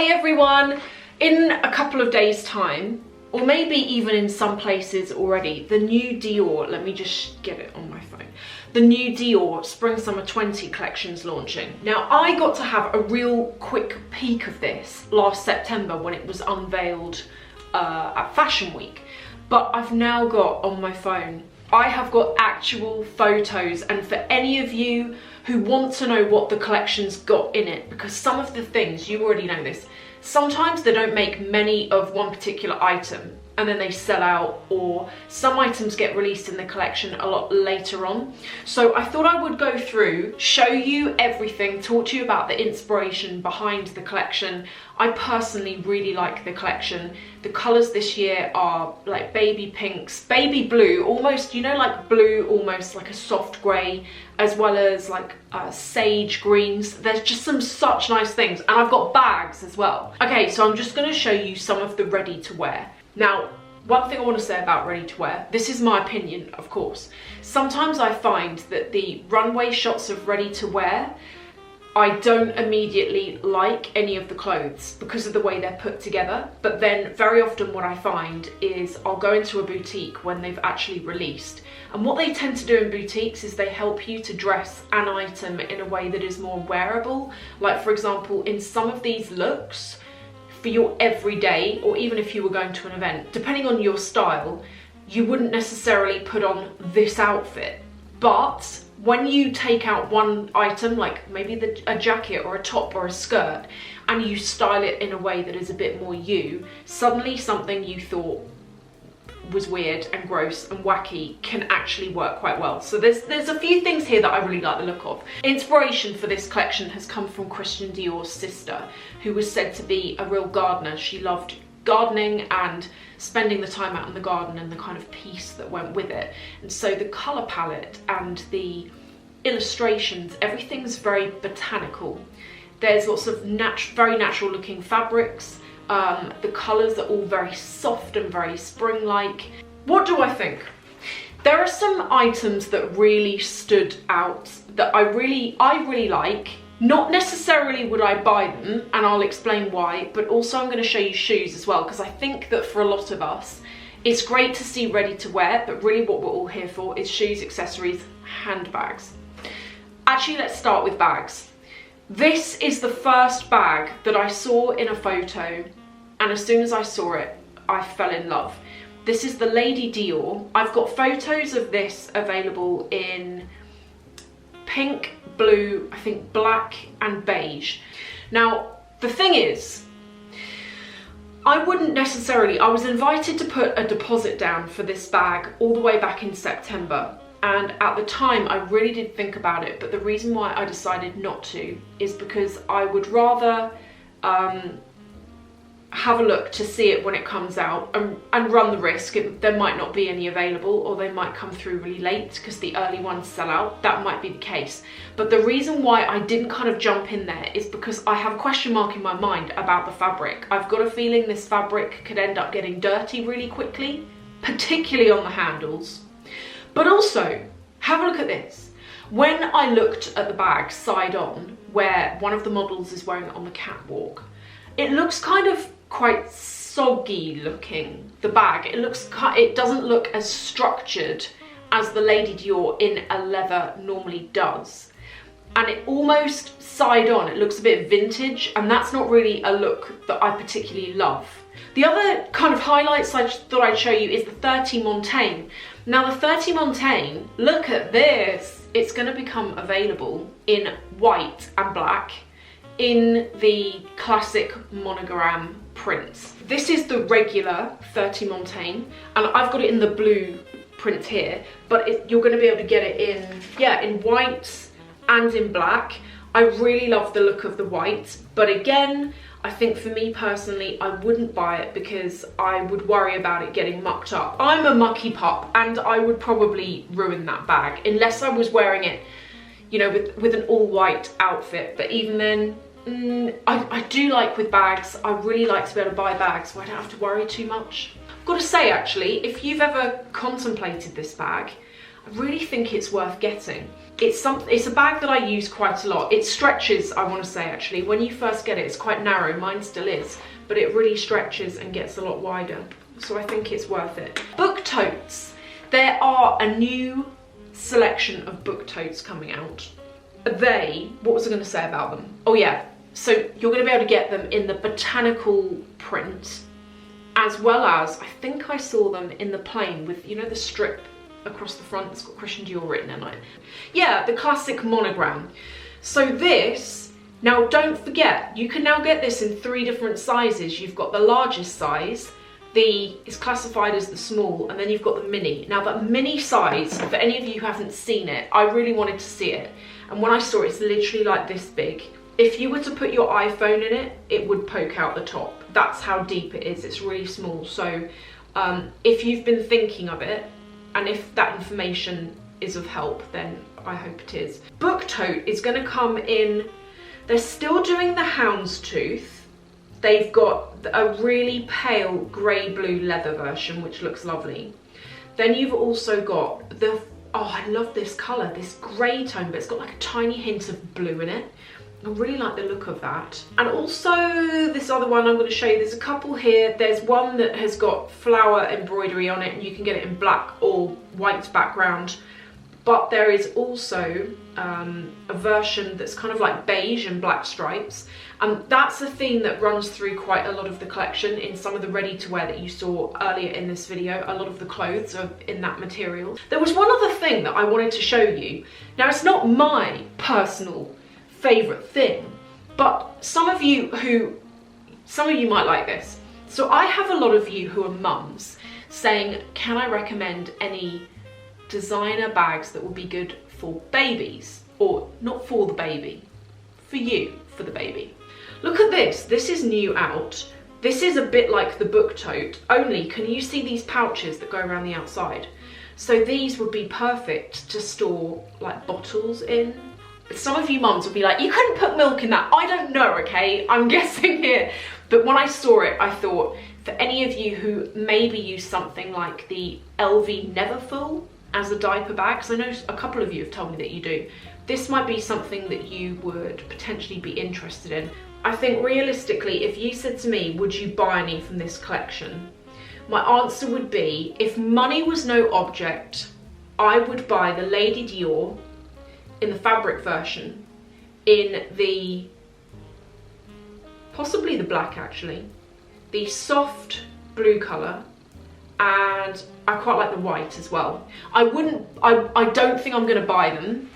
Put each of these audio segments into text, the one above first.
Hey everyone! In a couple of days' time, or maybe even in some places already, the new Dior, let me just get it on my phone, the new Dior Spring Summer 20 collection's launching. Now, I got to have a real quick peek of this last September when it was unveiled at Fashion Week, but I've now got on my phone, I have got actual photos, and for any of you who want to know what the collection's got in it, because some of the things, you already know this, sometimes they don't make many of one particular item and then they sell out, or some items get released in the collection a lot later on. So I thought I would go through, show you everything, talk to you about the inspiration behind the collection. I personally really like the collection. The colours this year are like baby pinks, baby blue, almost, you know, like blue, almost like a soft grey, as well as like sage greens. There's just some such nice things, and I've got bags as well. Okay, so I'm just going to show you some of the ready to wear. Now, one thing I want to say about ready to wear, this is my opinion, of course. Sometimes I find that the runway shots of ready to wear, I don't immediately like any of the clothes because of the way they're put together. But then very often what I find is I'll go into a boutique when they've actually released. And what they tend to do in boutiques is they help you to dress an item in a way that is more wearable. Like, for example, in some of these looks, for your everyday, or even if you were going to an event, depending on your style, you wouldn't necessarily put on this outfit. But when you take out one item, like maybe a jacket or a top or a skirt, and you style it in a way that is a bit more you, suddenly something you thought was weird and gross and wacky can actually work quite well. So there's a few things here that I really like the look of. Inspiration for this collection has come from Christian Dior's sister, who was said to be a real gardener. She loved gardening and spending the time out in the garden and the kind of peace that went with it. And so the colour palette and the illustrations, everything's very botanical. There's lots of very natural looking fabrics. The colours are all very soft and very spring-like. What do I think? There are some items that really stood out that I really like. Not necessarily would I buy them, and I'll explain why, but also I'm going to show you shoes as well, because I think that for a lot of us, it's great to see ready to wear, but really what we're all here for is shoes, accessories, handbags. Actually, let's start with bags. This is the first bag that I saw in a photo, and as soon as I saw it, I fell in love. This is the Lady Dior. I've got photos of this available in pink, blue, I think black and beige. Now, the thing is, I wouldn't necessarily, I was invited to put a deposit down for this bag all the way back in September. And at the time, I really did think about it, but the reason why I decided not to is because I would rather have a look to see it when it comes out and run the risk. There might not be any available, or they might come through really late because the early ones sell out. That might be the case. But the reason why I didn't kind of jump in there is because I have a question mark in my mind about the fabric. I've got a feeling this fabric could end up getting dirty really quickly, particularly on the handles. But also, have a look at this. When I looked at the bag side on, where one of the models is wearing it on the catwalk, it looks kind of quite soggy looking, the bag. It doesn't look as structured as the Lady Dior in a leather normally does. And it almost side on, it looks a bit vintage, and that's not really a look that I particularly love. The other kind of highlights I thought I'd show you is the 30 Montaigne. Now the 30 Montaigne, look at this. It's going to become available in white and black in the classic monogram prints. This is the regular 30 Montaigne, and I've got it in the blue print here, but you're going to be able to get it in white and in black. I really love the look of the white, but again, I think for me personally, I wouldn't buy it because I would worry about it getting mucked up. I'm a mucky pup, and I would probably ruin that bag unless I was wearing it, you know, with an all white outfit. But even then, I do like with bags, I really like to be able to buy bags where I don't have to worry too much. I've got to say actually, if you've ever contemplated this bag, I really think it's worth getting. It's a bag that I use quite a lot. It stretches, I want to say, actually. When you first get it, it's quite narrow. Mine still is, but it really stretches and gets a lot wider. So I think it's worth it. Book totes. There are a new selection of book totes coming out. What was I going to say about them? Oh yeah, so you're going to be able to get them in the botanical print, as well as, I think I saw them in the plain with, you know, the strip across the front that's got Christian Dior written in it. Yeah, the classic monogram. So this, now don't forget, you can now get this in 3 different sizes. You've got the largest size, it's classified as the small, and then you've got the mini. Now that mini size, for any of you who haven't seen it, I really wanted to see it. And when I saw it, it's literally like this big. If you were to put your iPhone in it, it would poke out the top. That's how deep it is. It's really small. So if you've been thinking of it, and if that information is of help, then I hope it is. Book tote is going to come in, they're still doing the houndstooth. They've got a really pale grey-blue leather version, which looks lovely. Then you've also got oh, I love this colour, this grey tone, but it's got like a tiny hint of blue in it. I really like the look of that. And also this other one I'm going to show you, there's a couple here. There's one that has got flower embroidery on it, and you can get it in black or white background. But there is also a version that's kind of like beige and black stripes. And that's a theme that runs through quite a lot of the collection in some of the ready-to-wear that you saw earlier in this video. A lot of the clothes are in that material. There was one other thing that I wanted to show you. Now, it's not my personal favourite thing, but some of you might like this. So I have a lot of you who are mums saying, can I recommend any designer bags that would be good for babies? Or not for the baby, for you, for the baby. Look at this, this is new out. This is a bit like the book tote, only can you see these pouches that go around the outside? So these would be perfect to store like bottles in. Some of you mums would be like, you couldn't put milk in that. I don't know, okay? I'm guessing here. But when I saw it, I thought, for any of you who maybe use something like the LV Neverfull as a diaper bag, because I know a couple of you have told me that you do, this might be something that you would potentially be interested in. I think realistically, if you said to me, would you buy any from this collection? My answer would be, if money was no object, I would buy the Lady Dior in the fabric version, in the, possibly the black actually, the soft blue colour, and I quite like the white as well. I don't think I'm going to buy them.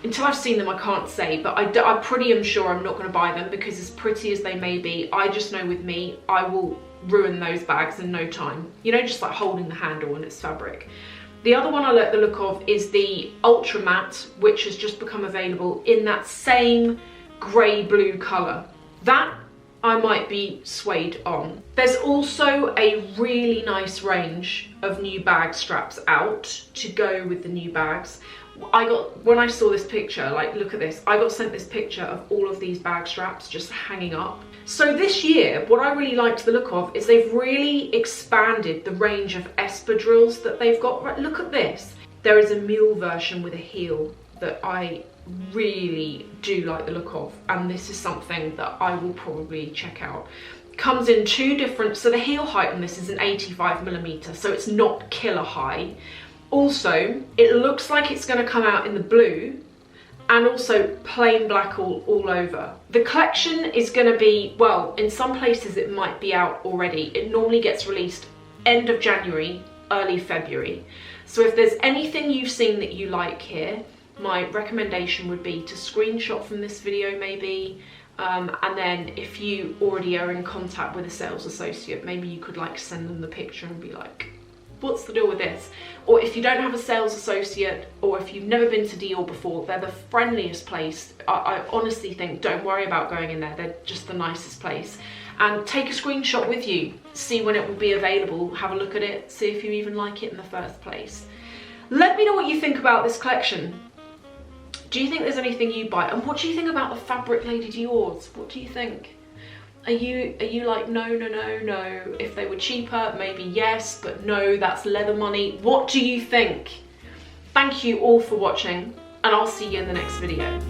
Until I've seen them, I can't say, but I pretty am sure I'm not going to buy them, because as pretty as they may be, I just know with me, I will ruin those bags in no time. You know, just like holding the handle and it's fabric. The other one I like the look of is the Ultra Matte, which has just become available in that same grey-blue colour. That I might be swayed on. There's also a really nice range of new bag straps out to go with the new bags. When I saw this picture, like look at this, I got sent this picture of all of these bag straps just hanging up. So this year, what I really liked the look of is they've really expanded the range of espadrilles that they've got. Right, look at this. There is a mule version with a heel that I really do like the look of, and this is something that I will probably check out. Comes in 2 different, so the heel height on this is an 85mm, so it's not killer high. Also, it looks like it's going to come out in the blue, and also plain black all over. The collection is going to be, well, in some places it might be out already. It normally gets released end of January, early February. So if there's anything you've seen that you like here, my recommendation would be to screenshot from this video maybe, and then if you already are in contact with a sales associate, maybe you could like send them the picture and be like, what's the deal with this? Or if you don't have a sales associate, or if you've never been to Dior before, they're the friendliest place. I honestly think, don't worry about going in there, they're just the nicest place. And take a screenshot with you, see when it will be available, have a look at it, see if you even like it in the first place. Let me know what you think about this collection. Do you think there's anything you buy? And what do you think about the fabric Lady Dior's? What do you think? Are you like, no, if they were cheaper, maybe yes, but no, that's leather money? What do you think? Thank you all for watching. and I'll see you in the next video.